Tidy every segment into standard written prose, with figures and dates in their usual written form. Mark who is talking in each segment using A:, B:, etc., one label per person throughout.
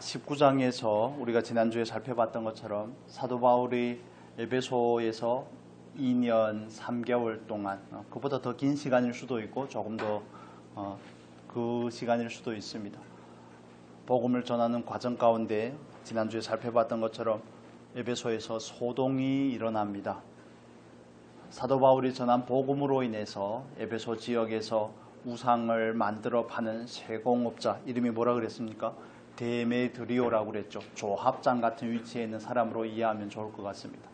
A: 19장에서 우리가 지난주에 살펴봤던 것처럼 사도 바울이 에베소에서 2년 3개월 동안 그보다 더 긴 시간일 수도 있고 조금 더 그 시간일 수도 있습니다. 복음을 전하는 과정 가운데 지난주에 살펴봤던 것처럼 에베소에서 소동이 일어납니다. 사도 바울이 전한 복음으로 인해서 에베소 지역에서 우상을 만들어 파는 세공업자, 이름이 뭐라 그랬습니까? 데메드리오라고 그랬죠. 조합장 같은 위치에 있는 사람으로 이해하면 좋을 것 같습니다.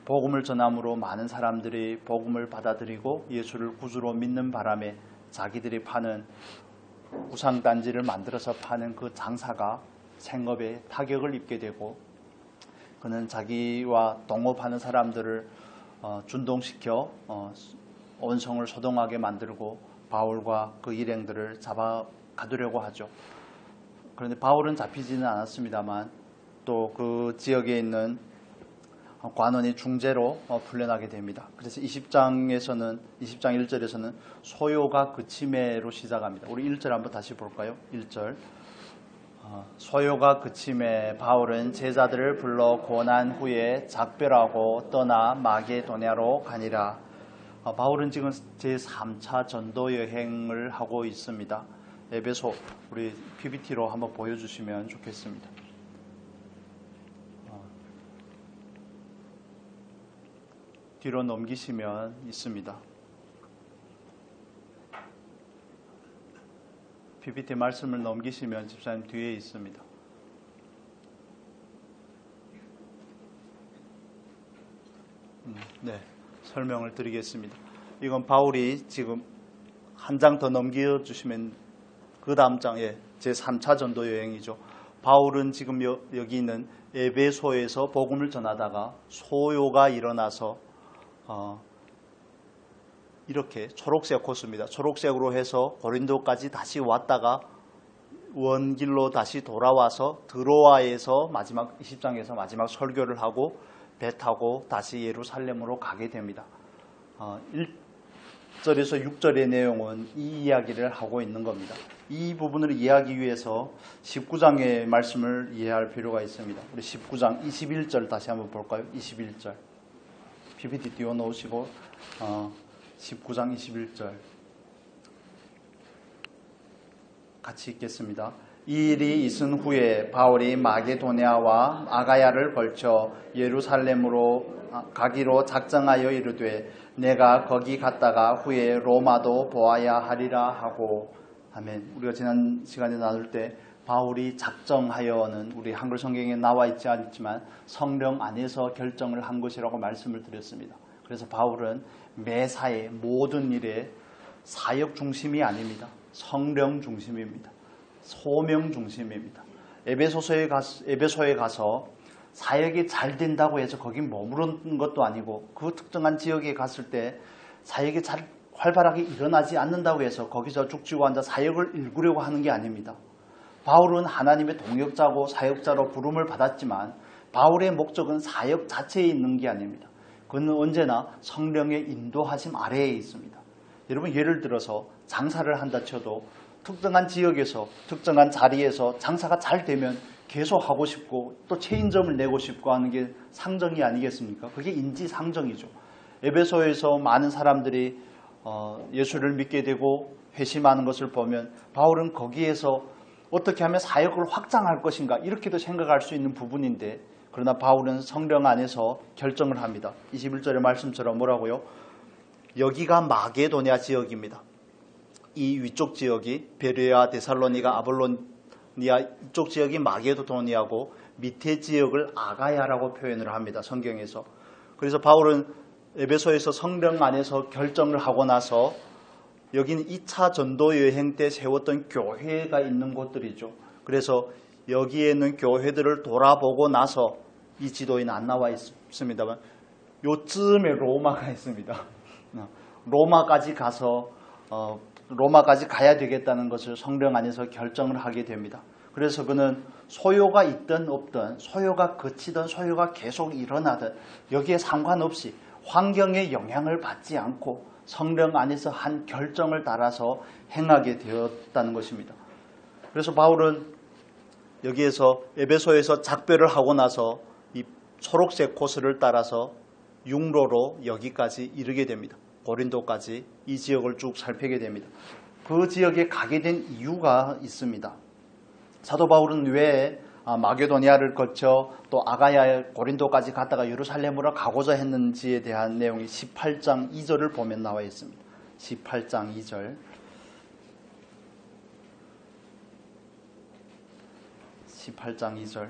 A: 복음을 전함으로 많은 사람들이 복음을 받아들이고 예수를 구주로 믿는 바람에 자기들이 파는 우상단지를 만들어서 파는 그 장사가 생업에 타격을 입게 되고, 그는 자기와 동업하는 사람들을 준동시켜 원성을 소동하게 만들고 바울과 그 일행들을 잡아 가두려고 하죠. 그런데 바울은 잡히지는 않았습니다만 또 그 지역에 있는 관원이 중재로 풀려나게 됩니다. 그래서 20장 1절에서는 소요가 그침에로 시작합니다. 우리 1절 한번 다시 볼까요? 1절. 소요가 그침에 바울은 제자들을 불러 고난 후에 작별하고 떠나 마게도냐로 가니라. 바울은 지금 제3차 전도 여행을 하고 있습니다. 에베소, 우리 PPT로 한번 보여주시면 좋겠습니다. 뒤로 넘기시면 있습니다. PPT 말씀을 넘기시면 집사님 뒤에 있습니다. 네, 설명을 드리겠습니다. 이건 바울이 지금 한 장 더 넘겨주시면 그 다음 장에 제3차 전도 여행이죠. 바울은 지금 여기 있는 에베소에서 복음을 전하다가 소요가 일어나서 이렇게 초록색 코스입니다. 초록색으로 해서 고린도까지 다시 왔다가 원길로 다시 돌아와서 드로아에서 마지막 20장에서 마지막 설교를 하고 배 타고 다시 예루살렘으로 가게 됩니다. 1절에서 6절의 내용은 이 이야기를 하고 있는 겁니다. 이 부분을 이해하기 위해서 19장의 말씀을 이해할 필요가 있습니다. 우리 19장 21절 다시 한번 볼까요? 21절. PPT 띄워놓으시고 19장 21절 같이 읽겠습니다. 이 일이 있은 후에 바울이 마게도냐와 아가야를 걸쳐 예루살렘으로 가기로 작정하여 이르되 내가 거기 갔다가 후에 로마도 보아야 하리라 하고. 아멘. 우리가 지난 시간에 나눌 때 바울이 작정하여는 우리 한글 성경에 나와 있지 않지만 성령 안에서 결정을 한 것이라고 말씀을 드렸습니다. 그래서 바울은 매사에 모든 일에 사역 중심이 아닙니다. 성령 중심입니다. 소명 중심입니다. 에베소에 가서 사역이 잘 된다고 해서 거기 머무른 것도 아니고, 그 특정한 지역에 갔을 때 사역이 잘 활발하게 일어나지 않는다고 해서 거기서 죽지고 앉아 사역을 일구려고 하는 게 아닙니다. 바울은 하나님의 동역자고 사역자로 부름을 받았지만 바울의 목적은 사역 자체에 있는 게 아닙니다. 그는 언제나 성령의 인도하심 아래에 있습니다. 여러분, 예를 들어서 장사를 한다 쳐도 특정한 지역에서 특정한 자리에서 장사가 잘 되면 계속 하고 싶고 또 체인점을 내고 싶고 하는 게 상정이 아니겠습니까? 그게 인지상정이죠. 에베소에서 많은 사람들이 예수를 믿게 되고 회심하는 것을 보면 바울은 거기에서 어떻게 하면 사역을 확장할 것인가 이렇게도 생각할 수 있는 부분인데, 그러나 바울은 성령 안에서 결정을 합니다. 21절의 말씀처럼 뭐라고요? 여기가 마게도냐 지역입니다. 이 위쪽 지역이 베레아, 데살로니가, 아볼로니아 이쪽 지역이 마게도니아고 밑에 지역을 아가야라고 표현을 합니다. 성경에서. 그래서 바울은 에베소에서 성령 안에서 결정을 하고 나서 여기는 2차 전도 여행 때 세웠던 교회가 있는 곳들이죠. 그래서 여기에 있는 교회들을 돌아보고 나서, 이 지도에는 안 나와 있습니다만 요쯤에 로마가 있습니다. 로마까지 가서 로마까지 가야 되겠다는 것을 성령 안에서 결정을 하게 됩니다. 그래서 그는 소요가 있든 없든, 소요가 그치든 소요가 계속 일어나든 여기에 상관없이 환경의 영향을 받지 않고 성령 안에서 한 결정을 따라서 행하게 되었다는 것입니다. 그래서 바울은 여기에서 에베소에서 작별을 하고 나서 이 초록색 코스를 따라서 육로로 여기까지 이르게 됩니다. 고린도까지 이 지역을 쭉 살피게 됩니다. 그 지역에 가게 된 이유가 있습니다. 사도 바울은 왜 마게도니아를 거쳐 또 아가야 고린도까지 갔다가 예루살렘으로 가고자 했는지에 대한 내용이 18장 2절을 보면 나와 있습니다. 18장 2절. 18장 2절.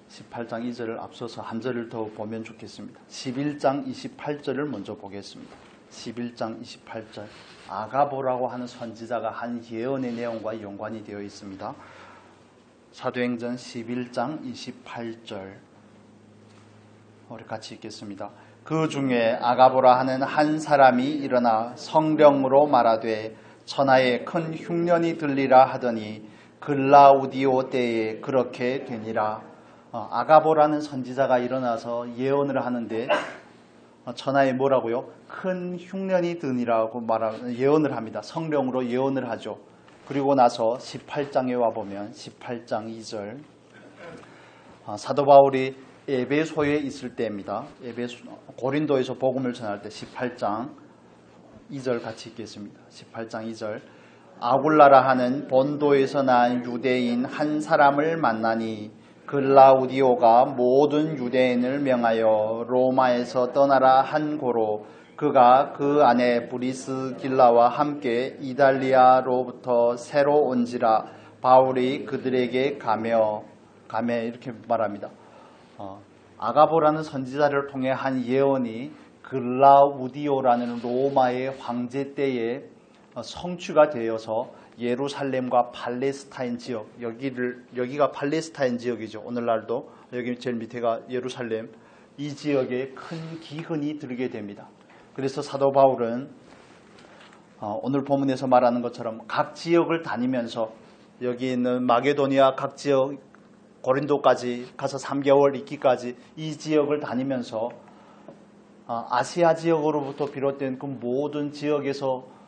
A: 18장 2절을 앞서서 한 절을 더 보면 좋겠습니다. 11장 28절을 먼저 보겠습니다. 11장 28절. 아가보라고 하는 선지자가 한 예언의 내용과 연관이 되어 있습니다. 사도행전 11장 28절. 우리 같이 읽겠습니다. 그 중에 아가보라 하는 한 사람이 일어나 성령으로 말하되 천하에 큰 흉년이 들리라 하더니 글라우디오 때에 그렇게 되니라. 아가보라는 선지자가 일어나서 예언을 하는데 천하에 뭐라고요? 큰 흉년이 드니라고 예언을 합니다. 성령으로 예언을 하죠. 그리고 나서 18장에 와보면 18장 2절. 사도 바울이 에베소에 있을 때입니다. 고린도에서 복음을 전할 때 18장 2절 같이 읽겠습니다. 18장 2절. 아굴라라 하는 본도에서 난 유대인 한 사람을 만나니 글라우디오가 모든 유대인을 명하여 로마에서 떠나라 한 고로 그가 그 안에 브리스길라와 함께 이달리아로부터 새로 온지라 바울이 그들에게 가며 이렇게 말합니다. 아가보라는 선지자를 통해 한 예언이 글라우디오라는 로마의 황제 때에 성취가 되어서 예루살렘과 팔레스타인 지역, 여기가 팔레스타인 지역이죠. 오늘날도 여기 제일 밑에가 예루살렘, 이 지역에 큰 기근이 들게 됩니다. 그래서 사도 바울은 오늘 본문에서 말하는 것처럼 각 지역을 다니면서 여기 있는 마게도니아 각 지역, 고린도까지 가서 3개월 있기까지 이 지역을 다니면서 아시아 지역으로부터 비롯된 그 모든 지역에서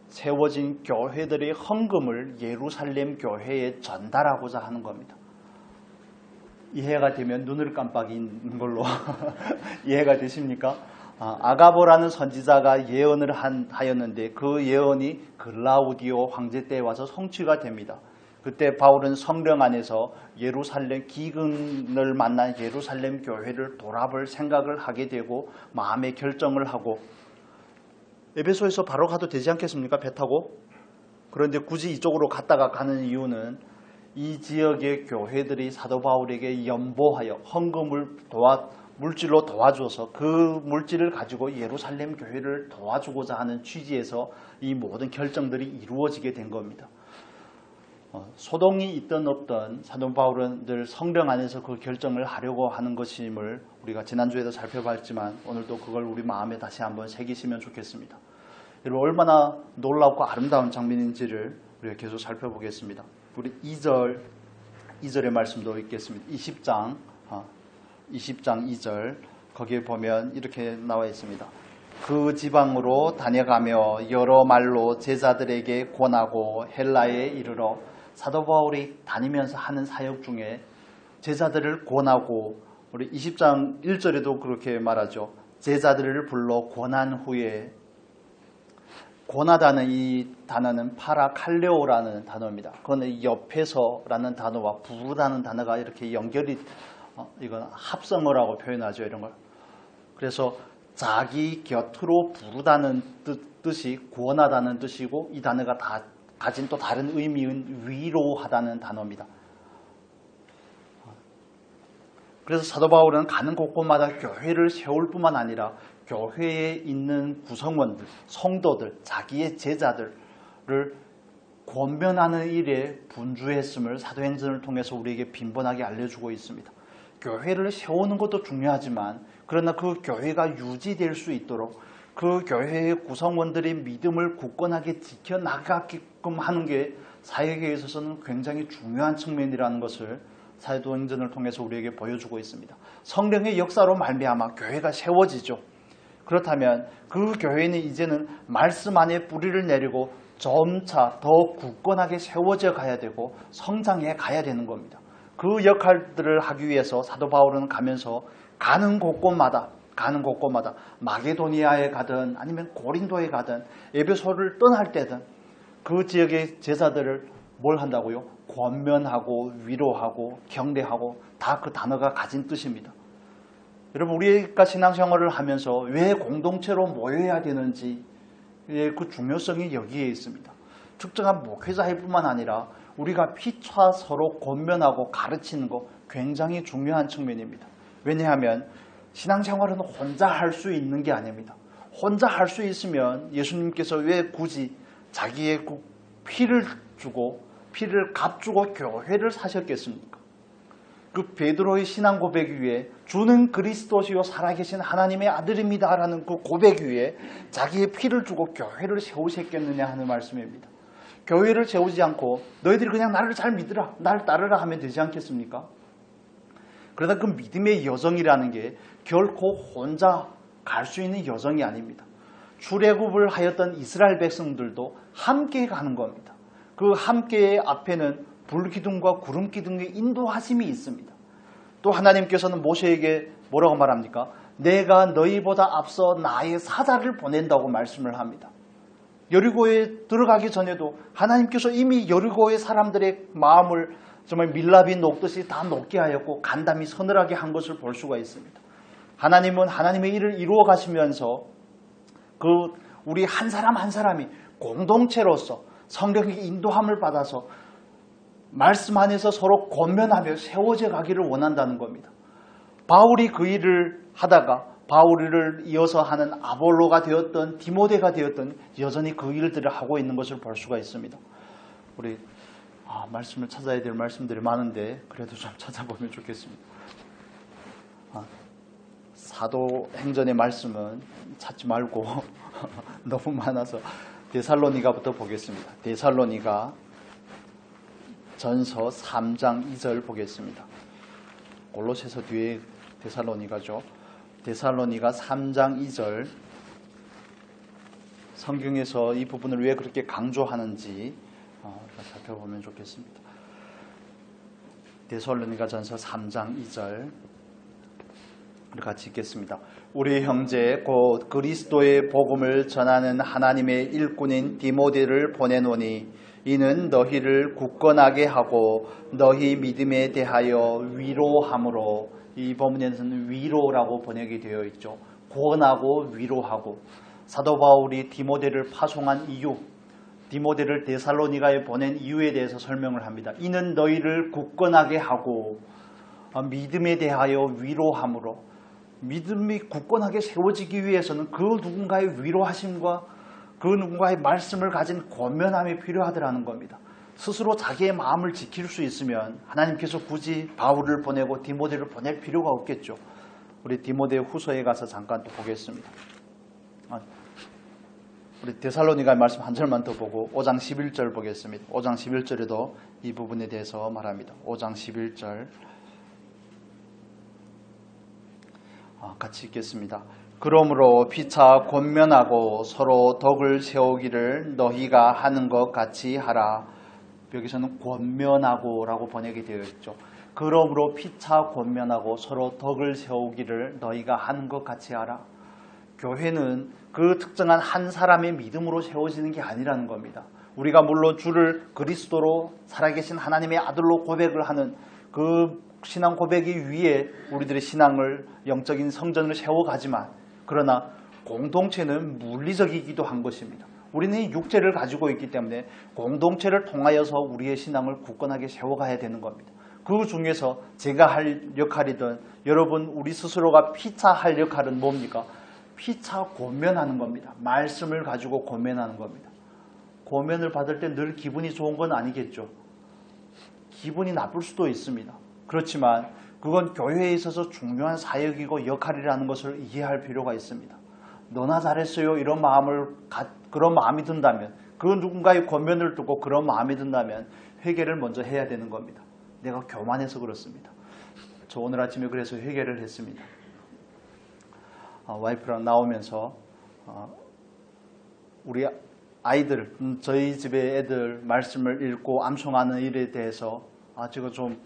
A: 세워진 교회들의 헌금을 예루살렘 교회에 전달하고자 하는 겁니다. 이해가 되면 눈을 깜빡이는 걸로 이해가 되십니까? 아가보라는 선지자가 예언을 하였는데 그 예언이 글라우디오 황제 때에 와서 성취가 됩니다. 그때 바울은 성령 안에서 예루살렘 기근을 만난 예루살렘 교회를 돌아볼 생각을 하게 되고 마음의 결정을 하고 에베소에서 바로 가도 되지 않겠습니까? 배 타고. 그런데 굳이 이쪽으로 갔다가 가는 이유는 이 지역의 교회들이 사도 바울에게 연보하여 헌금을 물질로 도와줘서 그 물질을 가지고 예루살렘 교회를 도와주고자 하는 취지에서 이 모든 결정들이 이루어지게 된 겁니다. 소동이 있든 없든 사도 바울은 늘 성령 안에서 그 결정을 하려고 하는 것임을 우리가 지난주에도 살펴봤지만 오늘도 그걸 우리 마음에 다시 한번 새기시면 좋겠습니다. 여러분 얼마나 놀랍고 아름다운 장면인지를 우리가 계속 살펴보겠습니다. 우리 2절의 말씀도 읽겠습니다. 20장 2절 거기에 보면 이렇게 나와 있습니다. 그 지방으로 다녀가며 여러 말로 제자들에게 권하고 헬라에 이르러 사도 바울이 다니면서 하는 사역 중에 제자들을 권하고 우리 20장 1절에도 그렇게 말하죠. 제자들을 불러 권한 후에 권하다는 이 단어는 파라칼레오라는 단어입니다. 그건 옆에서라는 단어와 부르다는 단어가 이렇게 연결이 이건 합성어라고 표현하죠. 이런 걸. 그래서 자기 곁으로 부르다는 뜻이 구원하다는 뜻이고 이 단어가 다 가진 또 다른 의미인 위로하다는 단어입니다. 그래서 사도 바울은 가는 곳곳마다 교회를 세울 뿐만 아니라 교회에 있는 구성원들, 성도들, 자기의 제자들을 권면하는 일에 분주했음을 사도행전을 통해서 우리에게 빈번하게 알려주고 있습니다. 교회를 세우는 것도 중요하지만 그러나 그 교회가 유지될 수 있도록 그 교회의 구성원들의 믿음을 굳건하게 지켜나가게끔 하는 게 사역에 있어서는 굉장히 중요한 측면이라는 것을 사도행전을 통해서 우리에게 보여주고 있습니다. 성령의 역사로 말미암아 교회가 세워지죠. 그렇다면 그 교회는 이제는 말씀 안에 뿌리를 내리고 점차 더 굳건하게 세워져 가야 되고 성장해 가야 되는 겁니다. 그 역할들을 하기 위해서 사도 바울은 가면서 가는 곳곳마다 마게도니아에 가든 아니면 고린도에 가든 에베소를 떠날 때든 그 지역의 제자들을 뭘 한다고요? 권면하고 위로하고 격려하고 다 그 단어가 가진 뜻입니다. 여러분, 우리가 신앙생활을 하면서 왜 공동체로 모여야 되는지 그 중요성이 여기에 있습니다. 특정한 목회자일 뿐만 아니라 우리가 피차 서로 권면하고 가르치는 거 굉장히 중요한 측면입니다. 왜냐하면 신앙생활은 혼자 할 수 있는 게 아닙니다. 혼자 할 수 있으면 예수님께서 왜 굳이 자기의 피를 주고 피를 값주고 교회를 사셨겠습니까? 그 베드로의 신앙 고백 위에 주는 그리스도시요 살아계신 하나님의 아들입니다 라는 그 고백 위에 자기의 피를 주고 교회를 세우셨겠느냐 하는 말씀입니다. 교회를 세우지 않고 너희들이 그냥 나를 잘 믿으라, 나를 따르라 하면 되지 않겠습니까? 그러다 그 믿음의 여정이라는 게 결코 혼자 갈 수 있는 여정이 아닙니다. 출애굽을 하였던 이스라엘 백성들도 함께 가는 겁니다. 그 함께의 앞에는 불기둥과 구름기둥의 인도하심이 있습니다. 또 하나님께서는 모세에게 뭐라고 말합니까? 내가 너희보다 앞서 나의 사자를 보낸다고 말씀을 합니다. 여리고에 들어가기 전에도 하나님께서 이미 여리고의 사람들의 마음을 정말 밀랍이 녹듯이 다 녹게 하였고 간담이 서늘하게 한 것을 볼 수가 있습니다. 하나님은 하나님의 일을 이루어 가시면서 그 우리 한 사람 한 사람이 공동체로서 성령의 인도함을 받아서 말씀 안에서 서로 권면하며 세워져 가기를 원한다는 겁니다. 바울이 그 일을 하다가 바울을 이어서 하는 아볼로가 되었던 디모데가 되었던 여전히 그 일들을 하고 있는 것을 볼 수가 있습니다. 우리 말씀을 찾아야 될 말씀들이 많은데 그래도 좀 찾아보면 좋겠습니다. 사도행전의 말씀은 찾지 말고 너무 많아서 데살로니가부터 보겠습니다. 데살로니가 전서 3장 2절 보겠습니다. 골로새서 뒤에 데살로니가죠. 데살로니가 3장 2절 성경에서 이 부분을 왜 그렇게 강조하는지 살펴보면 좋겠습니다. 데살로니가 전서 3장 2절 같이 읽겠습니다. 우리 형제 곧 그리스도의 복음을 전하는 하나님의 일꾼인 디모데를 보내노니 이는 너희를 굳건하게 하고 너희 믿음에 대하여 위로함으로, 이 본문에서는 위로라고 번역이 되어 있죠. 권하고 위로하고, 사도 바울이 디모데를 파송한 이유, 디모데를 데살로니가에 보낸 이유에 대해서 설명을 합니다. 이는 너희를 굳건하게 하고 믿음에 대하여 위로함으로, 믿음이 굳건하게 세워지기 위해서는 그 누군가의 위로하심과 그 누군가의 말씀을 가진 권면함이 필요하더라는 겁니다. 스스로 자기의 마음을 지킬 수 있으면 하나님께서 굳이 바울을 보내고 디모데를 보낼 필요가 없겠죠. 우리 디모데 후서에 가서 잠깐 또 보겠습니다. 우리 데살로니가의 말씀 한 절만 더 보고 5장 11절 보겠습니다. 5장 11절에도 이 부분에 대해서 말합니다. 5장 11절 같이 읽겠습니다. 그러므로 피차 권면하고 서로 덕을 세우기를 너희가 하는 것 같이 하라. 여기서는 권면하고 라고 번역이 되어 있죠. 그러므로 피차 권면하고 서로 덕을 세우기를 너희가 하는 것 같이 하라. 교회는 그 특정한 한 사람의 믿음으로 세워지는 게 아니라는 겁니다. 우리가 물론 주를 그리스도로 살아계신 하나님의 아들로 고백을 하는 그 신앙 고백이 위에 우리들의 신앙을, 영적인 성전을 세워가지만, 그러나 공동체는 물리적이기도 한 것입니다. 우리는 육체를 가지고 있기 때문에 공동체를 통하여서 우리의 신앙을 굳건하게 세워가야 되는 겁니다. 그 중에서 제가 할 역할이든 여러분 우리 스스로가 피차 할 역할은 뭡니까? 피차 권면하는 겁니다. 말씀을 가지고 권면하는 겁니다. 권면을 받을 때 늘 기분이 좋은 건 아니겠죠. 기분이 나쁠 수도 있습니다. 그렇지만 그건 교회에 있어서 중요한 사역이고 역할이라는 것을 이해할 필요가 있습니다. 너나 잘했어요 이런 그런 마음이 든다면, 그 누군가의 권면을 듣고 그런 마음이 든다면 회개를 먼저 해야 되는 겁니다. 내가 교만해서 그렇습니다. 저 오늘 아침에 그래서 회개를 했습니다. 와이프랑 나오면서 우리 아이들, 저희 집의 애들 말씀을 읽고 암송하는 일에 대해서 제가 좀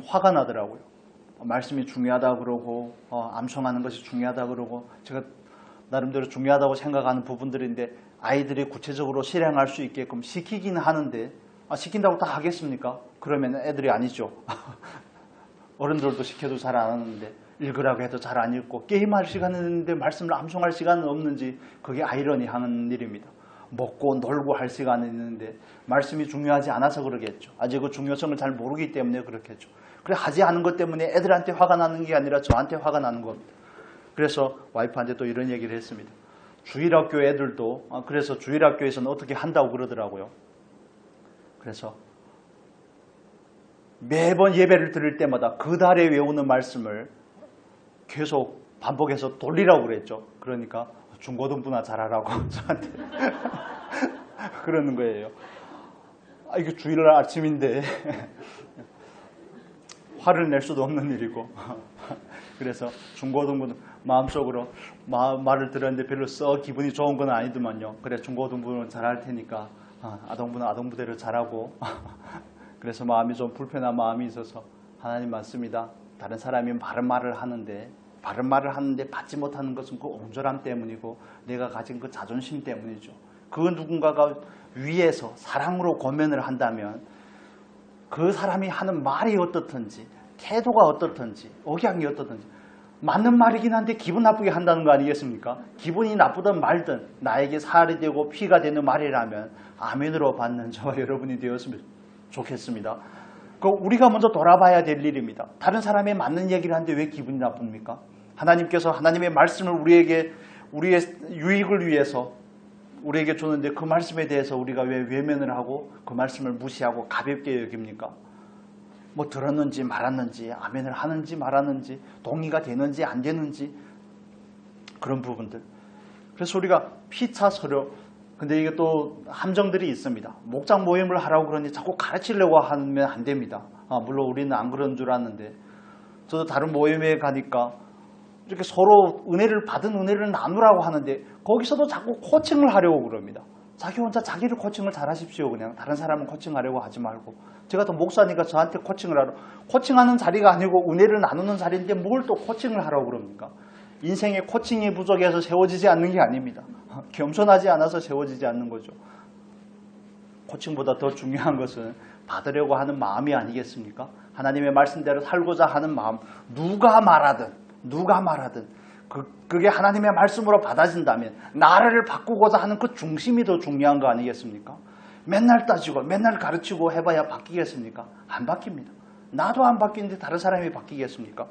A: 화가 나더라고요. 말씀이 중요하다 그러고 암송하는 것이 중요하다 그러고 제가 나름대로 중요하다고 생각하는 부분들인데 아이들이 구체적으로 실행할 수 있게끔 시키긴 하는데 시킨다고 다 하겠습니까? 그러면 애들이 아니죠. 어른들도 시켜도 잘 안 하는데 읽으라고 해도 잘 안 읽고 게임할 시간은 있는데 말씀을 암송할 시간은 없는지 그게 아이러니한 일입니다. 먹고 놀고 할 시간은 있는데 말씀이 중요하지 않아서 그러겠죠. 아직 그 중요성을 잘 모르기 때문에 그렇겠죠. 그래 하지 않은 것 때문에 애들한테 화가 나는 게 아니라 저한테 화가 나는 겁니다. 그래서 와이프한테 또 이런 얘기를 했습니다. 주일학교 애들도 그래서 주일학교에서는 어떻게 한다고 그러더라고요. 그래서 매번 예배를 드릴 때마다 그 달에 외우는 말씀을 계속 반복해서 돌리라고 그랬죠. 그러니까 중고등부나 잘하라고 저한테 그러는 거예요. 이게 주일날 아침인데 화를 낼 수도 없는 일이고 그래서 중고등부는 마음속으로 말을 들었는데 별로 썩 기분이 좋은 건 아니더만요. 그래 중고등부는 잘할 테니까 아동부는 아동부대로 잘하고 그래서 마음이 좀 불편한 마음이 있어서 하나님 맞습니다. 다른 사람이 바른 말을 하는데 받지 못하는 것은 그 옹졸함 때문이고 내가 가진 그 자존심 때문이죠. 그 누군가가 위에서 사랑으로 권면을 한다면 그 사람이 하는 말이 어떻든지 태도가 어떻든지 억양이 어떻든지 맞는 말이긴 한데 기분 나쁘게 한다는 거 아니겠습니까? 기분이 나쁘든 말든 나에게 살이 되고 피가 되는 말이라면 아멘으로 받는 저와 여러분이 되었으면 좋겠습니다. 우리가 먼저 돌아봐야 될 일입니다. 다른 사람의 맞는 얘기를 하는데 왜 기분이 나쁩니까? 하나님께서 하나님의 말씀을 우리에게 우리의 유익을 위해서 우리에게 줬는데 그 말씀에 대해서 우리가 왜 외면을 하고 그 말씀을 무시하고 가볍게 여깁니까? 뭐 들었는지 말았는지 아멘을 하는지 말았는지 동의가 되는지 안 되는지 그런 부분들. 그래서 우리가 피차 서려 근데 이게 또 함정들이 있습니다. 목장 모임을 하라고 그러니 자꾸 가르치려고 하면 안 됩니다. 물론 우리는 안 그런 줄 아는데 저도 다른 모임에 가니까 이렇게 서로 받은 은혜를 나누라고 하는데 거기서도 자꾸 코칭을 하려고 그럽니다. 자기 혼자 자기를 코칭을 잘 하십시오. 그냥 다른 사람은 코칭하려고 하지 말고. 제가 또 목사니까 저한테 코칭하는 자리가 아니고 은혜를 나누는 자리인데 뭘 또 코칭을 하라고 그럽니까? 인생의 코칭이 부족해서 세워지지 않는 게 아닙니다. 겸손하지 않아서 세워지지 않는 거죠. 코칭보다 더 중요한 것은 받으려고 하는 마음이 아니겠습니까? 하나님의 말씀대로 살고자 하는 마음. 누가 말하든 그게 하나님의 말씀으로 받아진다면 나라를 바꾸고자 하는 그 중심이 더 중요한 거 아니겠습니까? 맨날 따지고 맨날 가르치고 해봐야 바뀌겠습니까? 안 바뀝니다. 나도 안 바뀌는데 다른 사람이 바뀌겠습니까?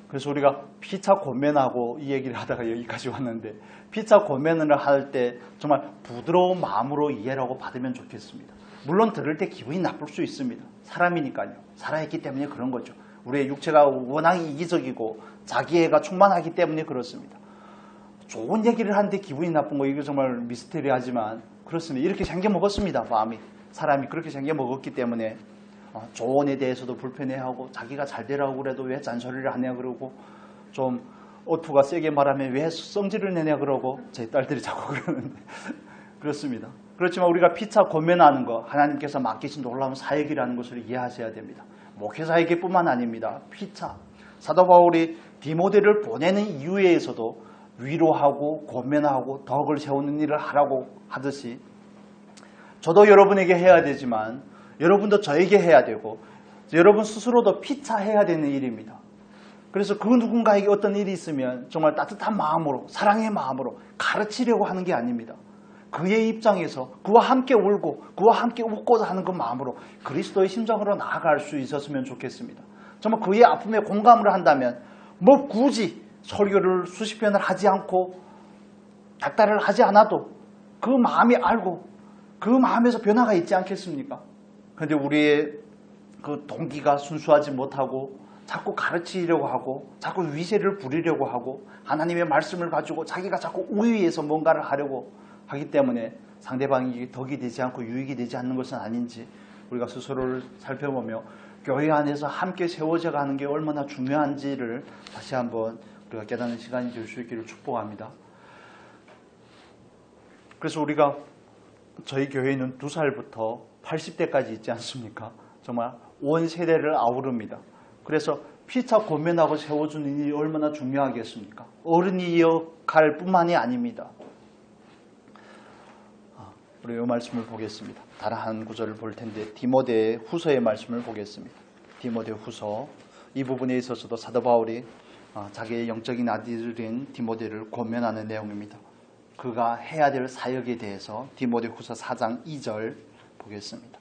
A: 그래서 우리가 피차 권면하고 이 얘기를 하다가 여기까지 왔는데 피차 권면을 할 때 정말 부드러운 마음으로 이해를 하고 받으면 좋겠습니다. 물론 들을 때 기분이 나쁠 수 있습니다. 사람이니까요. 살아있기 때문에 그런 거죠. 우리의 육체가 워낙 이기적이고 자기애가 충만하기 때문에 그렇습니다. 좋은 얘기를 하는데 기분이 나쁜 거 이거 정말 미스테리하지만 그렇습니다. 이렇게 생겨 먹었습니다. 마음이. 사람이 그렇게 생겨 먹었기 때문에 조언에 대해서도 불편해하고 자기가 잘 되라고 그래도 왜 잔소리를 하냐 그러고 좀 어투가 세게 말하면 왜 성질을 내냐 그러고 제 딸들이 자꾸 그러는데 그렇습니다. 그렇지만 우리가 피차 권면하는 거 하나님께서 맡기신 놀라운 사역이라는 것을 이해하셔야 됩니다. 목회자에게뿐만 아닙니다. 피차 사도 바울이 디모데를 보내는 이유에서도 위로하고 권면하고 덕을 세우는 일을 하라고 하듯이 저도 여러분에게 해야 되지만 여러분도 저에게 해야 되고 여러분 스스로도 피차해야 되는 일입니다. 그래서 그 누군가에게 어떤 일이 있으면 정말 따뜻한 마음으로 사랑의 마음으로 가르치려고 하는 게 아닙니다. 그의 입장에서 그와 함께 울고 그와 함께 웃고자 하는 그 마음으로 그리스도의 심정으로 나아갈 수 있었으면 좋겠습니다. 정말 그의 아픔에 공감을 한다면 뭐 굳이 설교를 수십 편을 하지 않고 닥달을 하지 않아도 그 마음이 알고 그 마음에서 변화가 있지 않겠습니까? 그런데 우리의 그 동기가 순수하지 못하고 자꾸 가르치려고 하고 자꾸 위세를 부리려고 하고 하나님의 말씀을 가지고 자기가 자꾸 우위에서 뭔가를 하려고 하기 때문에 상대방이 덕이 되지 않고 유익이 되지 않는 것은 아닌지 우리가 스스로를 살펴보며 교회 안에서 함께 세워져 가는 게 얼마나 중요한지를 다시 한번 우리가 깨닫는 시간이 될 수 있기를 축복합니다. 그래서 우리가 저희 교회는 2살부터 80대까지 있지 않습니까? 정말 온 세대를 아우릅니다. 그래서 피차 권면하고 세워주는 일이 얼마나 중요하겠습니까? 어른이 역할 뿐만이 아닙니다. 우리 이 말씀을 보겠습니다. 다른 한 구절을 볼 텐데 디모데 후서의 말씀을 보겠습니다. 디모데 후서 이 부분에 있어서도 사도 바울이 자기의 영적인 아들인 디모데를 권면하는 내용입니다. 그가 해야 될 사역에 대해서 디모데 후서 4장 2절 보겠습니다.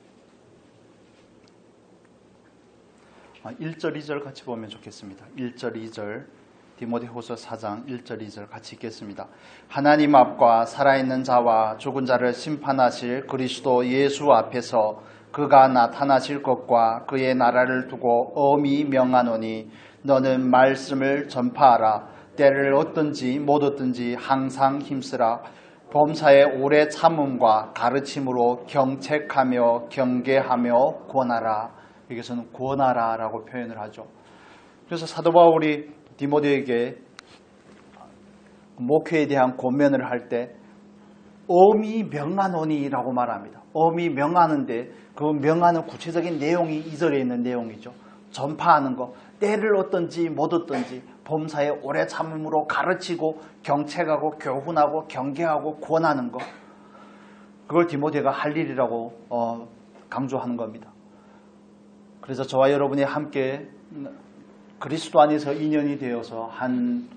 A: 1절 2절 같이 보면 좋겠습니다. 1절 2절 디모데후서 4장 1절 2절 같이 읽겠습니다. 하나님 앞과 살아있는 자와 죽은 자를 심판하실 그리스도 예수 앞에서 그가 나타나실 것과 그의 나라를 두고 엄히 명하노니 너는 말씀을 전파하라. 때를 얻든지 못 얻든지 항상 힘쓰라. 범사의 오래 참음과 가르침으로 경책하며 경계하며 권하라. 여기서는 권하라라고 표현을 하죠. 그래서 사도 바울이 디모데에게 목회에 대한 권면을 할 때 엄히 명하노니라고 말합니다. 엄히 명하는데 그 명하는 구체적인 내용이 2절에 있는 내용이죠. 전파하는 거, 때를 얻든지 못 얻든지 범사에 오래 참음으로 가르치고 경책하고 교훈하고 경계하고 권하는 거, 그걸 디모데가 할 일이라고 강조하는 겁니다. 그래서 저와 여러분이 함께 그리스도 안에서 인연이 되어서 한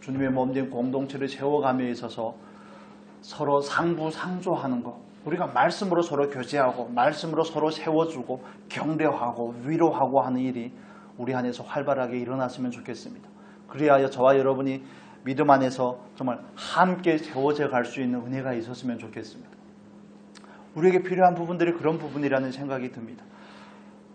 A: 주님의 몸된 공동체를 세워감에 있어서 서로 상부상조하는 것, 우리가 말씀으로 서로 교제하고 말씀으로 서로 세워주고 격려하고 위로하고 하는 일이 우리 안에서 활발하게 일어났으면 좋겠습니다. 그리하여 저와 여러분이 믿음 안에서 정말 함께 세워져 갈 수 있는 은혜가 있었으면 좋겠습니다. 우리에게 필요한 부분들이 그런 부분이라는 생각이 듭니다.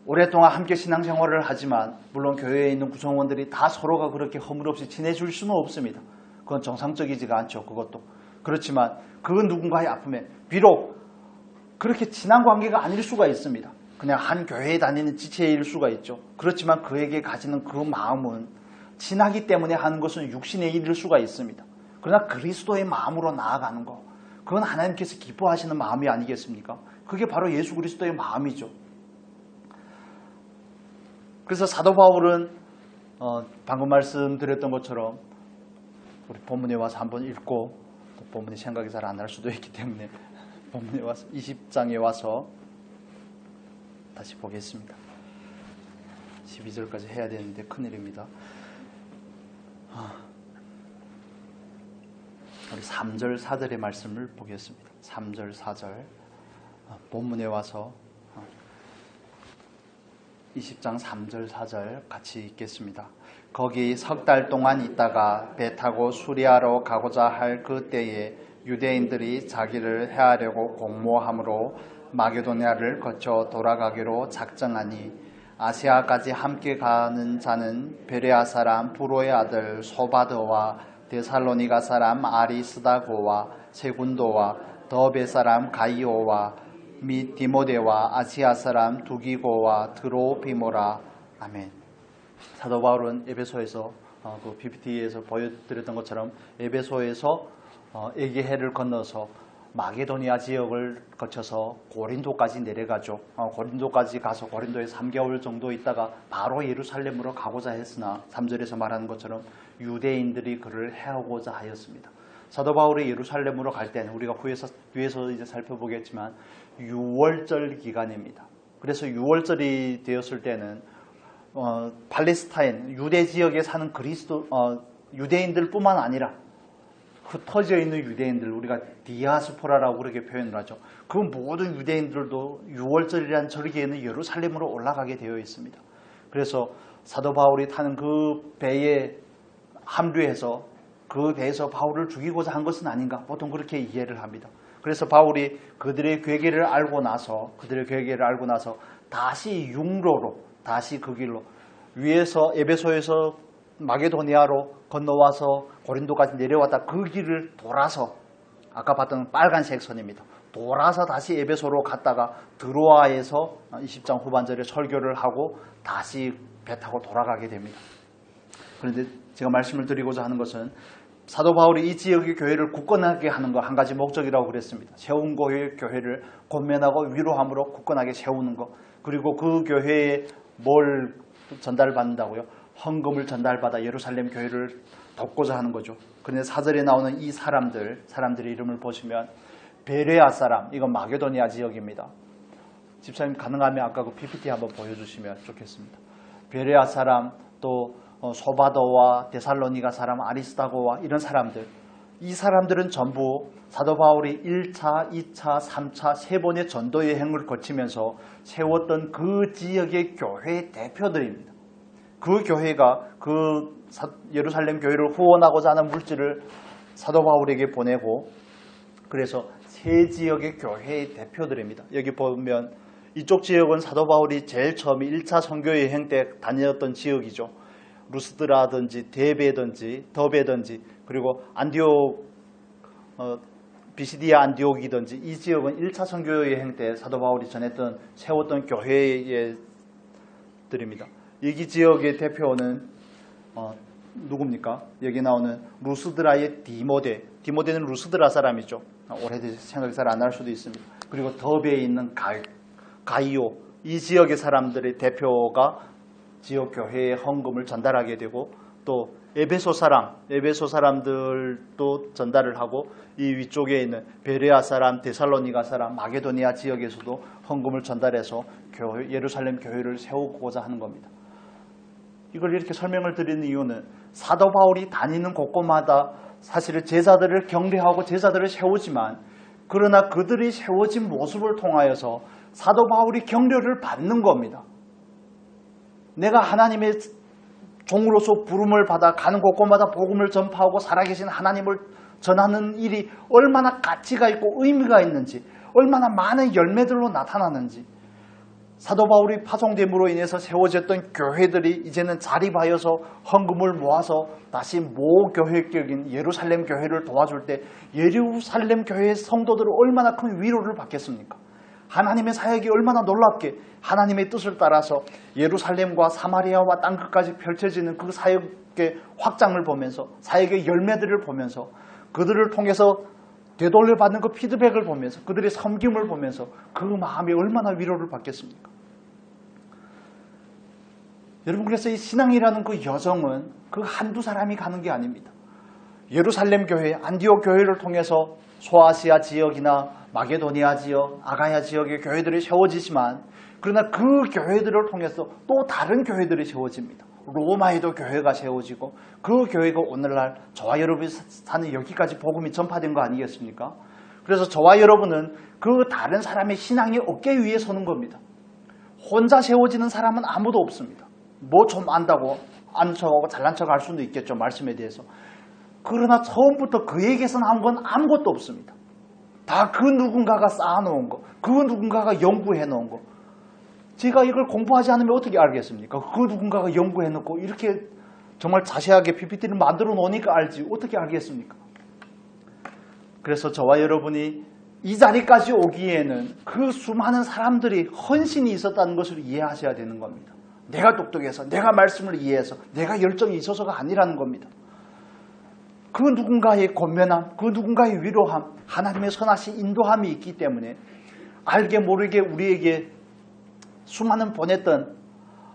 A: 오랫동안 함께 신앙생활을 하지만 물론 교회에 있는 구성원들이 다 서로가 그렇게 허물없이 지내줄 수는 없습니다. 그건 정상적이지가 않죠. 그것도. 그렇지만 그건 누군가의 아픔에 비록 그렇게 친한 관계가 아닐 수가 있습니다. 그냥 한 교회에 다니는 지체일 수가 있죠. 그렇지만 그에게 가지는 그 마음은 친하기 때문에 하는 것은 육신의 일일 수가 있습니다. 그러나 그리스도의 마음으로 나아가는 것, 그건 하나님께서 기뻐하시는 마음이 아니겠습니까? 그게 바로 예수 그리스도의 마음이죠. 그래서 사도 바울은 방금 말씀드렸던 것처럼 우리 본문에 와서 한번 읽고 또 본문이 생각이 잘 안 날 수도 있기 때문에 본문에 와서 20장에 와서 다시 보겠습니다. 12절까지 해야 되는데 큰일입니다. 우리 3절 4절의 말씀을 보겠습니다. 3절 4절 본문에 와서 20장 3절 4절 같이 읽겠습니다. 거기 석 달 동안 있다가 배 타고 수리아로 가고자 할 그때에 유대인들이 자기를 해하려고 공모함으로 마게도냐를 거쳐 돌아가기로 작정하니 아시아까지 함께 가는 자는 베레아 사람 부로의 아들 소바드와 데살로니가 사람 아리스다고와 세군도와 더베 사람 가이오와 및 디모데와 아시아 사람 두기고와 드로피모라. 아멘. 사도 바울은 에베소에서 그 PPT에서 보여드렸던 것처럼 에베소에서 에게해를 건너서 마게도니아 지역을 거쳐서 고린도까지 내려가죠. 고린도까지 가서 고린도에 3개월 정도 있다가 바로 예루살렘으로 가고자 했으나 3절에서 말하는 것처럼 유대인들이 그를 해하고자 하였습니다. 사도 바울이 예루살렘으로 갈 때는 우리가 뒤에서 이제 살펴보겠지만 6월절 기간입니다. 그래서 6월절이 되었을 때는 팔레스타인 유대 지역에 사는 유대인들뿐만 아니라 흩어져 있는 유대인들, 우리가 디아스포라라고 그렇게 표현을 하죠. 그 모든 유대인들도 6월절이라는 절기에는 예루살렘으로 올라가게 되어 있습니다. 그래서 사도 바울이 타는 그 배에 합류해서 그 배에서 바울을 죽이고자 한 것은 아닌가, 보통 그렇게 이해를 합니다. 그래서 바울이 그들의 괴계를 알고 나서 다시 육로로, 다시 그 길로 위에서 에베소에서 마게도니아로 건너와서 고린도까지 내려왔다 그 길을 돌아서, 아까 봤던 빨간색 선입니다. 돌아서 다시 에베소로 갔다가 드로아에서 20장 후반절에 설교를 하고 다시 배 타고 돌아가게 됩니다. 그런데 제가 말씀을 드리고자 하는 것은 사도 바울이 이 지역의 교회를 굳건하게 하는 거 한 가지 목적이라고 그랬습니다. 세운 교회를 권면하고 위로함으로 굳건하게 세우는 거. 그리고 그 교회에 뭘 전달받는다고요? 헌금을 전달받아 예루살렘 교회를 돕고자 하는 거죠. 그런데 4절에 나오는 이 사람들의 이름을 보시면 베레아 사람, 이건 마게도니아 지역입니다. 집사님 가능하면 아까 그 PPT 한번 보여주시면 좋겠습니다. 베레아 사람, 또 소바도와 데살로니가 사람, 아리스다고와 이런 사람들, 이 사람들은 전부 사도 바울이 1차, 2차, 3차 세 번의 전도 여행을 거치면서 세웠던 그 지역의 교회 대표들입니다. 그 교회가 그 예루살렘 교회를 후원하고자 하는 물질을 사도 바울에게 보내고, 그래서 세 지역의 교회의 대표들입니다. 여기 보면 이쪽 지역은 사도 바울이 제일 처음에 1차 선교 여행 때 다녔던 지역이죠. 루스드라든지 데베든지 더베든지, 그리고 안디옥, 비시디아 안디옥이든지 이 지역은 1차 선교 여행 때 사도 바울이 세웠던 교회들입니다. 여기 지역의 대표는 누굽니까? 여기 나오는 루스드라의 디모데는 루스드라 사람이죠. 오래돼서 생각이 잘 안 날 수도 있습니다. 그리고 더베에 있는 가이오, 이 지역의 사람들의 대표가 지역 교회에 헌금을 전달하게 되고, 또 에베소 사람들도 전달을 하고, 이 위쪽에 있는 베레아 사람, 데살로니가 사람, 마게도니아 지역에서도 헌금을 전달해서 예루살렘 교회를 세우고자 하는 겁니다. 이걸 이렇게 설명을 드리는 이유는 사도 바울이 다니는 곳곳마다 사실은 제자들을 격려하고 제자들을 세우지만, 그러나 그들이 세워진 모습을 통하여서 사도 바울이 격려를 받는 겁니다. 내가 하나님의 종으로서 부름을 받아 가는 곳곳마다 복음을 전파하고 살아계신 하나님을 전하는 일이 얼마나 가치가 있고 의미가 있는지, 얼마나 많은 열매들로 나타나는지, 사도 바울이 파송됨으로 인해서 세워졌던 교회들이 이제는 자립하여서 헌금을 모아서 다시 모교회격인 예루살렘 교회를 도와줄 때 예루살렘 교회의 성도들은 얼마나 큰 위로를 받겠습니까? 하나님의 사역이 얼마나 놀랍게 하나님의 뜻을 따라서 예루살렘과 사마리아와 땅끝까지 펼쳐지는 그 사역의 확장을 보면서, 사역의 열매들을 보면서, 그들을 통해서 되돌려받는 그 피드백을 보면서, 그들의 섬김을 보면서 그 마음이 얼마나 위로를 받겠습니까? 여러분, 그래서 이 신앙이라는 그 여정은 그 한두 사람이 가는 게 아닙니다. 예루살렘 교회, 안디옥 교회를 통해서 소아시아 지역이나 마게도니아 지역, 아가야 지역의 교회들이 세워지지만, 그러나 그 교회들을 통해서 또 다른 교회들이 세워집니다. 로마에도 교회가 세워지고, 그 교회가 오늘날 저와 여러분이 사는 여기까지 복음이 전파된 거 아니겠습니까? 그래서 저와 여러분은 그 다른 사람의 신앙의 어깨 위에 서는 겁니다. 혼자 세워지는 사람은 아무도 없습니다. 뭐 좀 안다고 아는 척하고 잘난 척 할 수도 있겠죠, 말씀에 대해서. 그러나 처음부터 그에게서 나온 건 아무것도 없습니다. 다 그 누군가가 쌓아놓은 거, 그 누군가가 연구해 놓은 거. 제가 이걸 공부하지 않으면 어떻게 알겠습니까? 그 누군가가 연구해 놓고 이렇게 정말 자세하게 PPT를 만들어 놓으니까 알지, 어떻게 알겠습니까? 그래서 저와 여러분이 이 자리까지 오기에는 그 수많은 사람들이 헌신이 있었다는 것을 이해하셔야 되는 겁니다. 내가 똑똑해서, 내가 말씀을 이해해서, 내가 열정이 있어서가 아니라는 겁니다. 그 누군가의 권면함, 그 누군가의 위로함, 하나님의 선하신 인도함이 있기 때문에 알게 모르게 우리에게 수많은 보냈던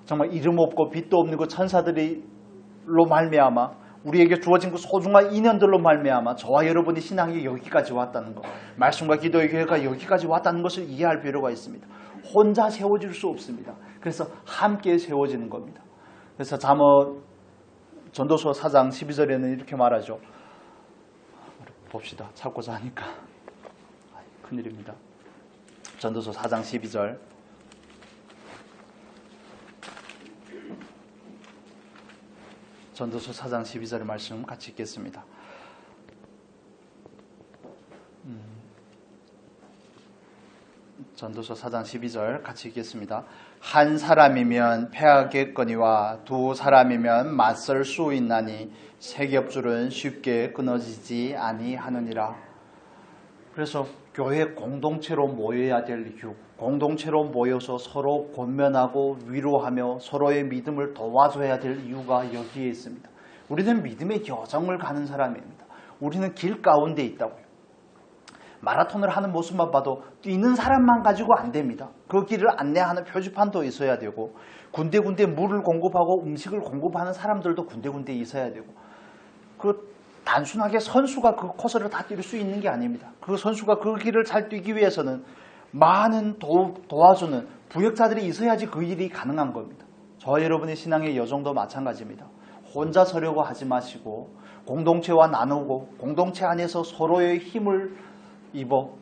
A: 정말 이름 없고 빛도 없는 그 천사들로 말미암아, 우리에게 주어진 그 소중한 인연들로 말미암아 저와 여러분의 신앙이 여기까지 왔다는 것, 말씀과 기도의 교회가 여기까지 왔다는 것을 이해할 필요가 있습니다. 혼자 세워질 수 없습니다. 그래서 함께 세워지는 겁니다. 그래서 전도서 4장 12절에는 이렇게 말하죠. 봅시다. 찾고자 하니까 큰일입니다. 전도서 4장 12절. 전도서 4장 12절의 말씀 같이 읽겠습니다. 전도서 4장 12절 같이 읽겠습니다. 한 사람이면 패하겠거니와 두 사람이면 맞설 수 있나니 세 겹줄은 쉽게 끊어지지 아니하느니라. 그래서 교회 공동체로 모여야 될 이유, 공동체로 모여서 서로 권면하고 위로하며 서로의 믿음을 도와줘야 될 이유가 여기에 있습니다. 우리는 믿음의 여정을 가는 사람입니다. 우리는 길 가운데 있다고요. 마라톤을 하는 모습만 봐도 뛰는 사람만 가지고 안 됩니다. 그 길을 안내하는 표지판도 있어야 되고, 군데군데 물을 공급하고 음식을 공급하는 사람들도 군데군데 있어야 되고, 단순하게 선수가 그 코스를 다 뛸 수 있는 게 아닙니다. 그 선수가 그 길을 잘 뛰기 위해서는 많은 도와주는 부역자들이 있어야지 그 일이 가능한 겁니다. 저와 여러분의 신앙의 여정도 마찬가지입니다. 혼자 서려고 하지 마시고 공동체와 나누고 공동체 안에서 서로의 힘을 입어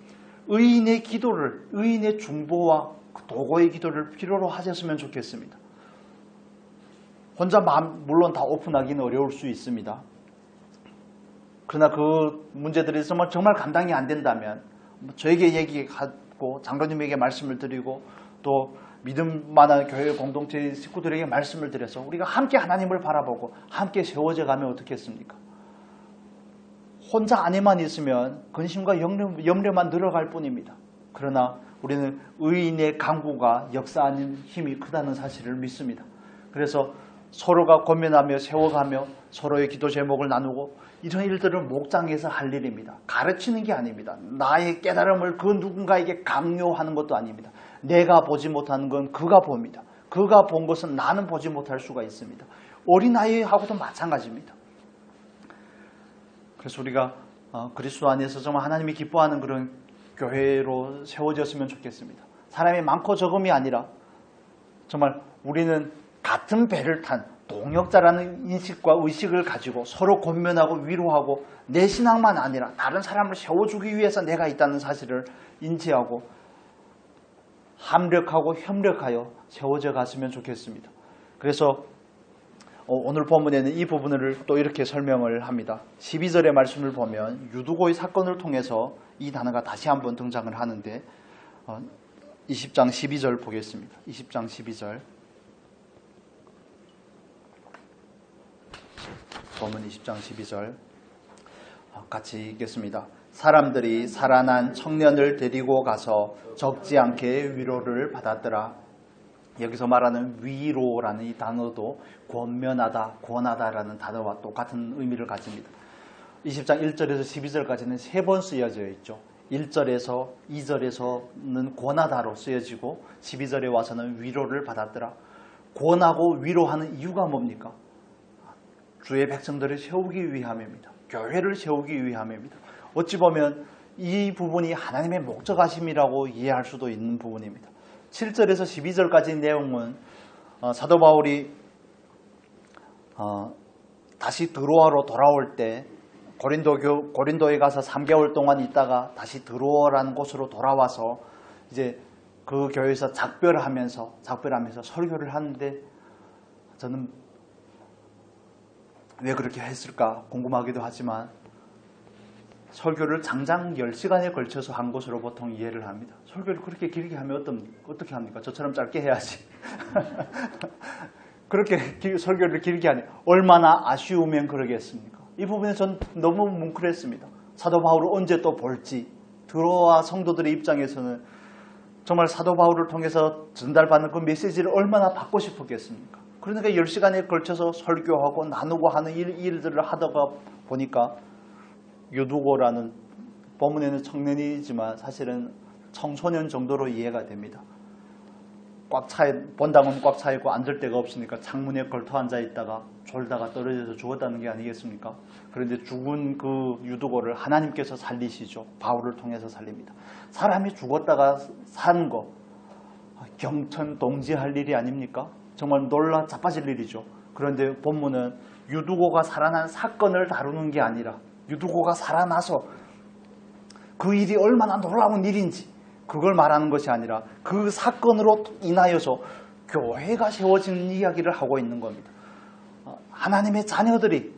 A: 의인의 기도를, 의인의 중보와 도고의 기도를 필요로 하셨으면 좋겠습니다. 혼자 마음 물론 다 오픈하기는 어려울 수 있습니다. 그러나 그 문제들이 정말 감당이 안 된다면 저에게 얘기하고 장로님에게 말씀을 드리고 또 믿음 많은 교회 공동체 식구들에게 말씀을 드려서 우리가 함께 하나님을 바라보고 함께 세워져 가면 어떻겠습니까? 혼자 안에만 있으면 근심과 염려만 늘어갈 뿐입니다. 그러나 우리는 의인의 강구가 역사하는 힘이 크다는 사실을 믿습니다. 그래서 서로가 권면하며 세워가며 서로의 기도 제목을 나누고 이런 일들은 목장에서 할 일입니다. 가르치는 게 아닙니다. 나의 깨달음을 그 누군가에게 강요하는 것도 아닙니다. 내가 보지 못하는 건 그가 봅니다. 그가 본 것은 나는 보지 못할 수가 있습니다. 어린아이하고도 마찬가지입니다. 그래서 우리가 그리스도 안에서 정말 하나님이 기뻐하는 그런 교회로 세워졌으면 좋겠습니다. 사람이 많고 적음이 아니라 정말 우리는 같은 배를 탄 동역자라는 인식과 의식을 가지고 서로 권면하고 위로하고 내 신앙만 아니라 다른 사람을 세워주기 위해서 내가 있다는 사실을 인지하고 합력하고 협력하여 세워져 갔으면 좋겠습니다. 그래서 오늘 본문에는 이 부분을 또 이렇게 설명을 합니다. 12절의 말씀을 보면 유두고의 사건을 통해서 이 단어가 다시 한번 등장을 하는데 20장 12절 보겠습니다. 20장 12절 본문 20장 12절 같이 읽겠습니다. 사람들이 살아난 청년을 데리고 가서 적지 않게 위로를 받았더라. 여기서 말하는 위로라는 이 단어도 권면하다, 권하다라는 단어와 똑같은 의미를 가집니다. 20장 1절에서 12절까지는 3번 쓰여져 있죠. 1절에서 2절에서는 권하다로 쓰여지고 12절에 와서는 위로를 받았더라. 권하고 위로하는 이유가 뭡니까? 주의 백성들을 세우기 위함입니다. 교회를 세우기 위함입니다. 어찌 보면 이 부분이 하나님의 목적하심이라고 이해할 수도 있는 부분입니다. 7절에서 12절까지 내용은 사도 바울이 다시 드로아로 돌아올 때 고린도에 가서 3개월 동안 있다가 다시 드로아라는 곳으로 돌아와서 이제 그 교회에서 작별하면서 설교를 하는데 저는 왜 그렇게 했을까 궁금하기도 하지만 설교를 장장 10시간에 걸쳐서 한 것으로 보통 이해를 합니다. 설교를 그렇게 길게 하면 어떻게 합니까? 저처럼 짧게 해야지. 그렇게 설교를 길게 하니 얼마나 아쉬우면 그러겠습니까? 이 부분에 전 너무 뭉클했습니다. 사도 바울을 언제 또 볼지 드로아 성도들의 입장에서는 정말 사도 바울을 통해서 전달받는 그 메시지를 얼마나 받고 싶었겠습니까? 그러니까 10시간에 걸쳐서 설교하고 나누고 하는 일들을 하다가 보니까 유두고라는 본문에는 청년이지만 사실은 청소년 정도로 이해가 됩니다. 본당은 꽉 차 있고 앉을 데가 없으니까 창문에 걸터 앉아 있다가 졸다가 떨어져서 죽었다는 게 아니겠습니까? 그런데 죽은 그 유두고를 하나님께서 살리시죠. 바울을 통해서 살립니다. 사람이 죽었다가 사는 거 경천동지할 일이 아닙니까? 정말 놀라 자빠질 일이죠. 그런데 본문은 유두고가 살아난 사건을 다루는 게 아니라 유두고가 살아나서 그 일이 얼마나 놀라운 일인지 그걸 말하는 것이 아니라 그 사건으로 인하여서 교회가 세워지는 이야기를 하고 있는 겁니다. 하나님의 자녀들이,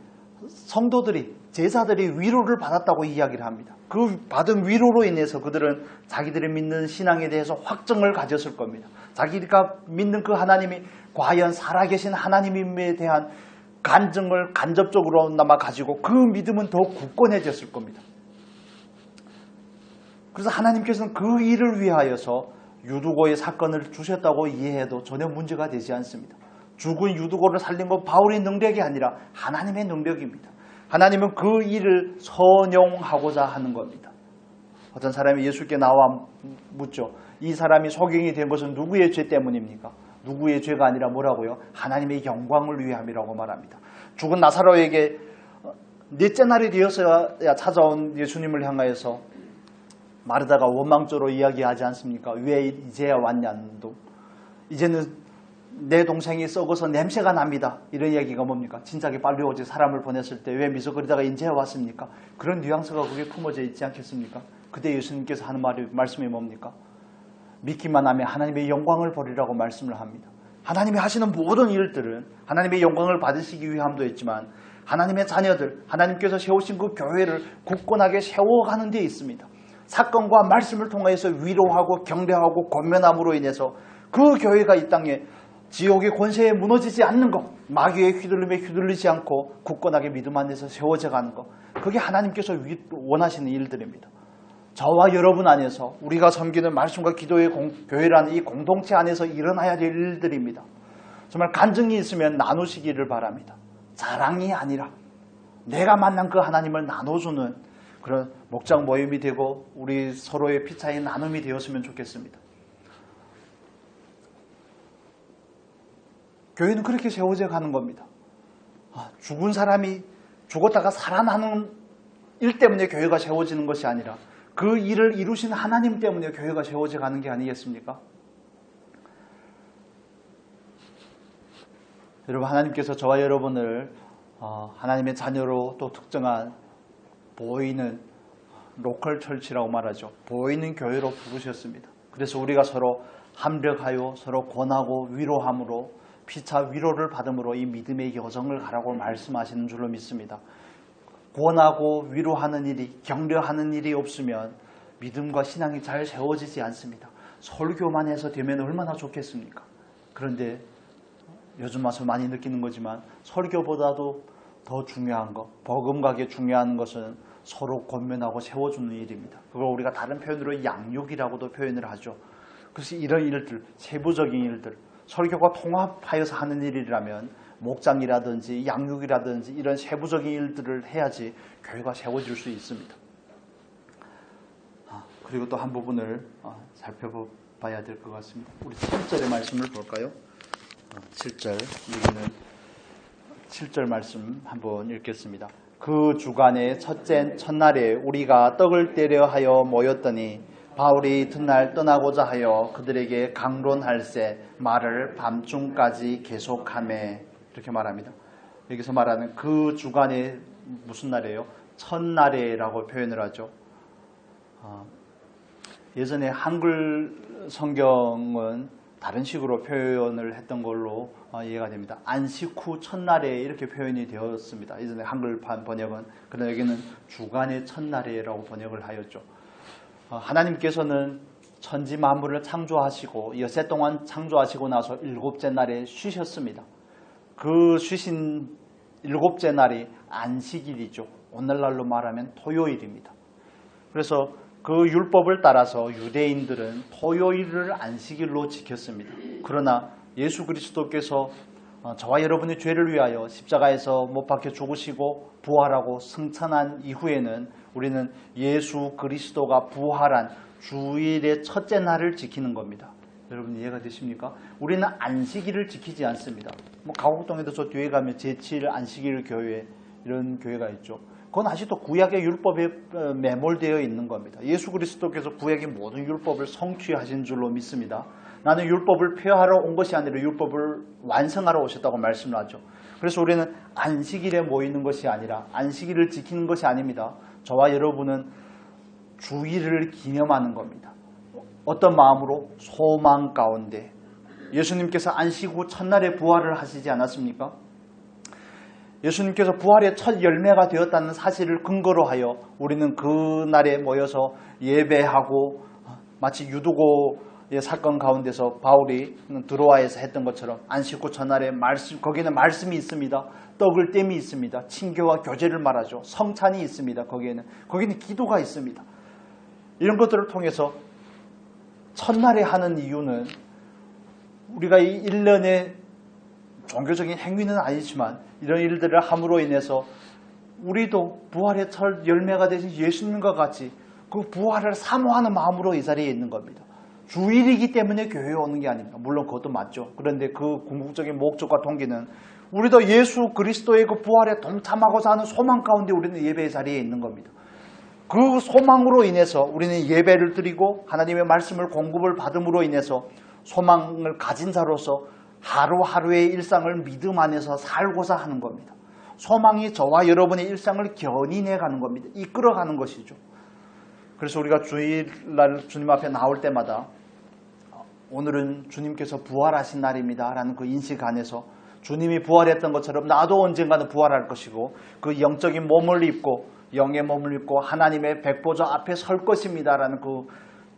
A: 성도들이, 제자들이 위로를 받았다고 이야기를 합니다. 그 받은 위로로 인해서 그들은 자기들이 믿는 신앙에 대해서 확정을 가졌을 겁니다. 자기가 믿는 그 하나님이 과연 살아계신 하나님임에 대한 간증을 간접적으로나마 가지고 그 믿음은 더 굳건해졌을 겁니다. 그래서 하나님께서는 그 일을 위하여서 유두고의 사건을 주셨다고 이해해도 전혀 문제가 되지 않습니다. 죽은 유두고를 살린 건 바울의 능력이 아니라 하나님의 능력입니다. 하나님은 그 일을 선용하고자 하는 겁니다. 어떤 사람이 예수께 나와 묻죠. 이 사람이 소경이 된 것은 누구의 죄 때문입니까? 누구의 죄가 아니라 뭐라고요? 하나님의 영광을 위함이라고 말합니다. 죽은 나사로에게 넷째 날이 되었어야 찾아온 예수님을 향하여서 마르다가 원망조로 이야기하지 않습니까? 왜 이제야 왔냐도. 이제는 내 동생이 썩어서 냄새가 납니다. 이런 이야기가 뭡니까? 진작에 빨리 오지 사람을 보냈을 때 왜 미소거리다가 이제야 왔습니까? 그런 뉘앙스가 거기에 품어져 있지 않겠습니까? 그때 예수님께서 하는 말씀이 뭡니까? 믿기만 하면 하나님의 영광을 보리라고 말씀을 합니다. 하나님이 하시는 모든 일들은 하나님의 영광을 받으시기 위함도 있지만 하나님의 자녀들, 하나님께서 세우신 그 교회를 굳건하게 세워가는 데 있습니다. 사건과 말씀을 통해서 위로하고 격려하고 권면함으로 인해서 그 교회가 이 땅에 지옥의 권세에 무너지지 않는 것, 마귀의 휘둘림에 휘둘리지 않고 굳건하게 믿음 안에서 세워져 가는 것, 그게 하나님께서 원하시는 일들입니다. 저와 여러분 안에서 우리가 섬기는 말씀과 기도의 교회라는 이 공동체 안에서 일어나야 될 일들입니다. 정말 간증이 있으면 나누시기를 바랍니다. 자랑이 아니라 내가 만난 그 하나님을 나눠주는 그런 목장 모임이 되고 우리 서로의 피차의 나눔이 되었으면 좋겠습니다. 교회는 그렇게 세워져 가는 겁니다. 죽은 사람이 죽었다가 살아나는 일 때문에 교회가 세워지는 것이 아니라 그 일을 이루신 하나님 때문에 교회가 세워져 가는 게 아니겠습니까? 여러분, 하나님께서 저와 여러분을 하나님의 자녀로 또 특정한 보이는 로컬 철치라고 말하죠. 보이는 교회로 부르셨습니다. 그래서 우리가 서로 합력하여 서로 권하고 위로함으로 피차 위로를 받음으로 이 믿음의 여정을 가라고 말씀하시는 줄로 믿습니다. 권하고 위로하는 일이, 격려하는 일이 없으면 믿음과 신앙이 잘 세워지지 않습니다. 설교만 해서 되면 얼마나 좋겠습니까? 그런데 요즘 와서 많이 느끼는 거지만 설교보다도 더 중요한 것, 버금가게 중요한 것은 서로 권면하고 세워주는 일입니다. 그걸 우리가 다른 표현으로 양육이라고도 표현을 하죠. 그래서 이런 일들, 세부적인 일들, 설교가 통합하여서 하는 일이라면 목장이라든지 양육이라든지 이런 세부적인 일들을 해야지 교회가 세워질 수 있습니다. 그리고 또 한 부분을 살펴봐야 될 것 같습니다. 우리 7절의 말씀을 볼까요? 7절, 여기는 7절 말씀 한번 읽겠습니다. 그 주간의 첫날에 우리가 떡을 떼려 하여 모였더니 바울이 이튿날 떠나고자 하여 그들에게 강론할세 말을 밤중까지 계속하매, 이렇게 말합니다. 여기서 말하는 그 주간의 무슨 날이에요? 첫날에라고 표현을 하죠. 예전에 한글 성경은 다른 식으로 표현을 했던 걸로 이해가 됩니다. 안식 후 첫날에 이렇게 표현이 되었습니다. 예전에 한글판 번역은. 그러나 여기는 주간의 첫날에라고 번역을 하였죠. 하나님께서는 천지 만물을 창조하시고 여세 동안 창조하시고 나서 일곱째 날에 쉬셨습니다. 그 쉬신 일곱째 날이 안식일이죠. 오늘날로 말하면 토요일입니다. 그래서 그 율법을 따라서 유대인들은 토요일을 안식일로 지켰습니다. 그러나 예수 그리스도께서 저와 여러분의 죄를 위하여 십자가에서 못 박혀 죽으시고 부활하고 승천한 이후에는 우리는 예수 그리스도가 부활한 주일의 첫째 날을 지키는 겁니다. 여러분 이해가 되십니까? 우리는 안식일을 지키지 않습니다. 가곡동에도 저 뒤에 가면 제7 안식일 교회, 이런 교회가 있죠. 그건 아직도 구약의 율법에 매몰되어 있는 겁니다. 예수 그리스도께서 구약의 모든 율법을 성취하신 줄로 믿습니다. 나는 율법을 폐하러 온 것이 아니라 율법을 완성하러 오셨다고 말씀을 하죠. 그래서 우리는 안식일에 모이는 것이 아니라 안식일을 지키는 것이 아닙니다. 저와 여러분은 주일을 기념하는 겁니다. 어떤 마음으로? 소망 가운데. 예수님께서 안식 후 첫날에 부활을 하시지 않았습니까? 예수님께서 부활의 첫 열매가 되었다는 사실을 근거로 하여 우리는 그날에 모여서 예배하고, 마치 유두고의 사건 가운데서 바울이 드로아에서 했던 것처럼 안식 후 첫날에 거기는 말씀이 있습니다. 떡을 땜이 있습니다. 친교와 교제를 말하죠. 성찬이 있습니다. 거기는 기도가 있습니다. 이런 것들을 통해서 첫날에 하는 이유는 우리가 이 1년의 종교적인 행위는 아니지만 이런 일들을 함으로 인해서 우리도 부활의 첫 열매가 되신 예수님과 같이 그 부활을 사모하는 마음으로 이 자리에 있는 겁니다. 주일이기 때문에 교회에 오는 게 아닙니다. 물론 그것도 맞죠. 그런데 그 궁극적인 목적과 동기는 우리도 예수 그리스도의 그 부활에 동참하고자 하는 소망 가운데 우리는 예배의 자리에 있는 겁니다. 그 소망으로 인해서 우리는 예배를 드리고 하나님의 말씀을 공급을 받음으로 인해서 소망을 가진 자로서 하루하루의 일상을 믿음 안에서 살고자 하는 겁니다. 소망이 저와 여러분의 일상을 견인해 가는 겁니다. 이끌어가는 것이죠. 그래서 우리가 주일날 주님 앞에 나올 때마다 오늘은 주님께서 부활하신 날입니다 라는 그 인식 안에서 주님이 부활했던 것처럼 나도 언젠가는 부활할 것이고 그 영적인 몸을 입고 영의 몸을 입고 하나님의 백보좌 앞에 설 것입니다 라는 그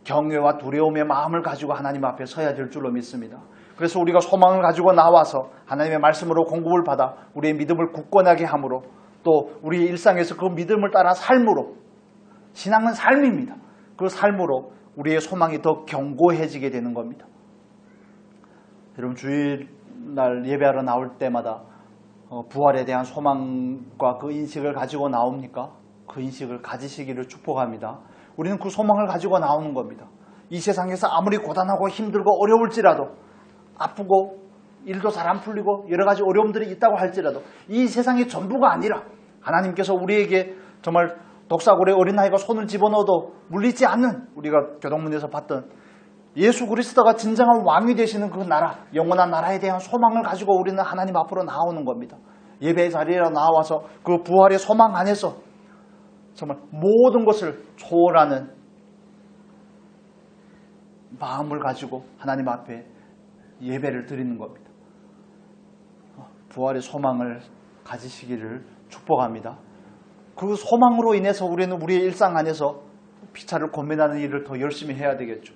A: 경외와 두려움의 마음을 가지고 하나님 앞에 서야 될 줄로 믿습니다. 그래서 우리가 소망을 가지고 나와서 하나님의 말씀으로 공급을 받아 우리의 믿음을 굳건하게 함으로 또 우리의 일상에서 그 믿음을 따라 삶으로 신앙은 삶입니다. 그 삶으로 우리의 소망이 더 견고해지게 되는 겁니다. 여러분 주일날 예배하러 나올 때마다 부활에 대한 소망과 그 인식을 가지고 나옵니까? 그 인식을 가지시기를 축복합니다. 우리는 그 소망을 가지고 나오는 겁니다. 이 세상에서 아무리 고단하고 힘들고 어려울지라도 아프고 일도 잘 안 풀리고 여러 가지 어려움들이 있다고 할지라도 이 세상이 전부가 아니라 하나님께서 우리에게 정말 독사골에 어린아이가 손을 집어넣어도 물리지 않는 우리가 교동문에서 봤던 예수 그리스도가 진정한 왕이 되시는 그 나라, 영원한 나라에 대한 소망을 가지고 우리는 하나님 앞으로 나오는 겁니다. 예배의 자리에 나와서 그 부활의 소망 안에서 정말 모든 것을 초월하는 마음을 가지고 하나님 앞에 예배를 드리는 겁니다. 부활의 소망을 가지시기를 축복합니다. 그 소망으로 인해서 우리는 우리의 일상 안에서 피차를 고민하는 일을 더 열심히 해야 되겠죠.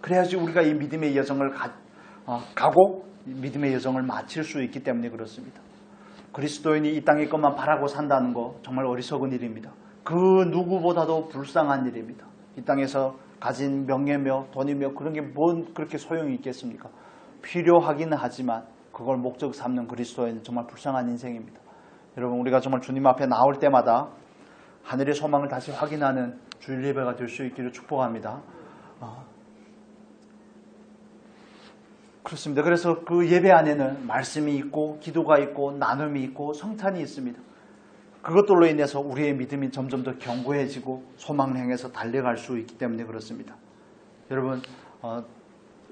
A: 그래야지 우리가 이 믿음의 여정을 가고 믿음의 여정을 마칠 수 있기 때문에 그렇습니다. 그리스도인이 이 땅의 것만 바라고 산다는 거 정말 어리석은 일입니다. 그 누구보다도 불쌍한 일입니다. 이 땅에서 가진 명예며 돈이며 그런 게 뭔 그렇게 소용이 있겠습니까? 필요하기는 하지만 그걸 목적 삼는 그리스도인은 정말 불쌍한 인생입니다. 여러분 우리가 정말 주님 앞에 나올 때마다 하늘의 소망을 다시 확인하는 주일 예배가 될 수 있기를 축복합니다. 그렇습니다. 그래서 그 예배 안에는 말씀이 있고 기도가 있고 나눔이 있고 성찬이 있습니다. 그것들로 인해서 우리의 믿음이 점점 더 견고해지고 소망을 향해서 달려갈 수 있기 때문에 그렇습니다. 여러분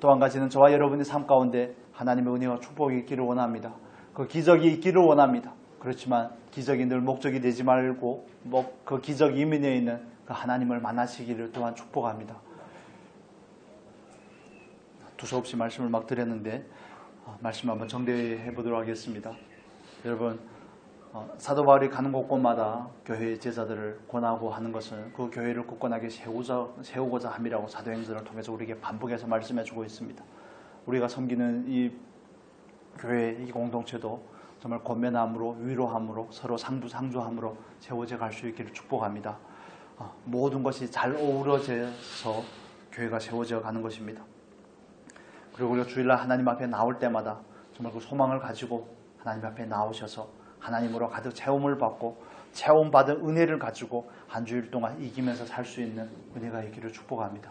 A: 또 한 가지는 저와 여러분의 삶 가운데 하나님의 은혜와 축복이 있기를 원합니다. 그 기적이 있기를 원합니다. 그렇지만 기적이 늘 목적이 되지 말고 그 기적 이면에 있는 그 하나님을 만나시기를 또한 축복합니다. 두서없이 말씀을 막 드렸는데 말씀 한번 정리해 보도록 하겠습니다. 여러분 사도 바울이 가는 곳곳마다 교회의 제자들을 권하고 하는 것은 그 교회를 굳건하게 세우고자 함이라고 사도행전을 통해서 우리에게 반복해서 말씀해 주고 있습니다. 우리가 섬기는 이 교회 이 공동체도 정말 권면함으로 위로함으로 서로 상주함으로 세워져 갈 수 있기를 축복합니다. 모든 것이 잘 어우러져서 교회가 세워져 가는 것입니다. 그리고 우리가 주일날 하나님 앞에 나올 때마다 정말 그 소망을 가지고 하나님 앞에 나오셔서 하나님으로 가득 채움을 받고 채움받은 은혜를 가지고 한 주일 동안 이기면서 살 수 있는 은혜가 있기를 축복합니다.